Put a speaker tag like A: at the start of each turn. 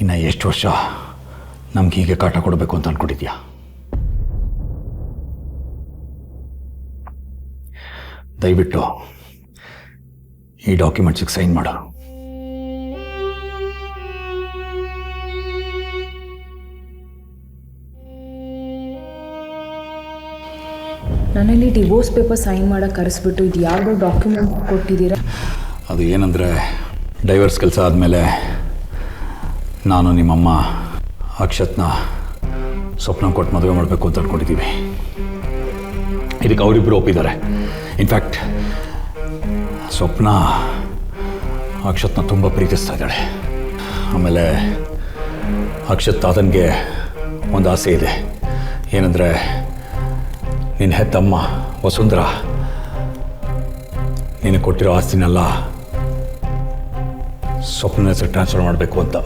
A: ಇನ್ನು ಎಷ್ಟು ವರ್ಷ ನಮ್ಗೆ ಹೀಗೆ ಕಾಟ ಕೊಡಬೇಕು ಅಂತ ಅಂದ್ಕೊಂಡಿದ್ಯಾ? ದಯವಿಟ್ಟು ಈ ಡಾಕ್ಯುಮೆಂಟ್ಸಿಗೆ ಸೈನ್ ಮಾಡು.
B: ನನ್ನಲ್ಲಿ ಡಿವೋರ್ಸ್ ಪೇಪರ್ ಸೈನ್ ಮಾಡೋಕ್ಕೆ ಕರೆಸ್ಬಿಟ್ಟು ಇದು ಯಾವುದೋ ಡಾಕ್ಯುಮೆಂಟ್ ಕೊಟ್ಟಿದ್ದೀರಾ?
A: ಅದು ಏನಂದರೆ ಡೈವರ್ಸ್ ಕೆಲಸ ಆದಮೇಲೆ ನಾನು ನಿಮ್ಮಮ್ಮ ಅಕ್ಷತ್ನ ಸ್ವಪ್ನ ಕೊಟ್ಟು ಮದುವೆ ಮಾಡಬೇಕು ಅಂತ ಅಂದ್ಕೊಂಡಿದ್ದೀವಿ. ಇದಕ್ಕೆ ಅವರಿಬ್ಬರು ಒಪ್ಪಿದ್ದಾರೆ. ಇನ್ಫ್ಯಾಕ್ಟ್ ಸ್ವಪ್ನ ಅಕ್ಷತ್ನ ತುಂಬ ಪ್ರೀತಿಸ್ತಾ ಇದ್ದಾಳೆ. ಆಮೇಲೆ ಅಕ್ಷತ್ ತಾತನಿಗೆ ಒಂದು ಆಸೆ ಇದೆ. ಏನಂದರೆ ನಿನ್ನ ಹೆತ್ತಮ್ಮ ವಸುಂಧರಾ ನಿನಗೆ ಕೊಟ್ಟಿರೋ ಆಸ್ತಿನೆಲ್ಲ ಸ್ವಪ್ನ ಹೆಸರು ಟ್ರಾನ್ಸ್ಫರ್ ಮಾಡಬೇಕು ಅಂತ.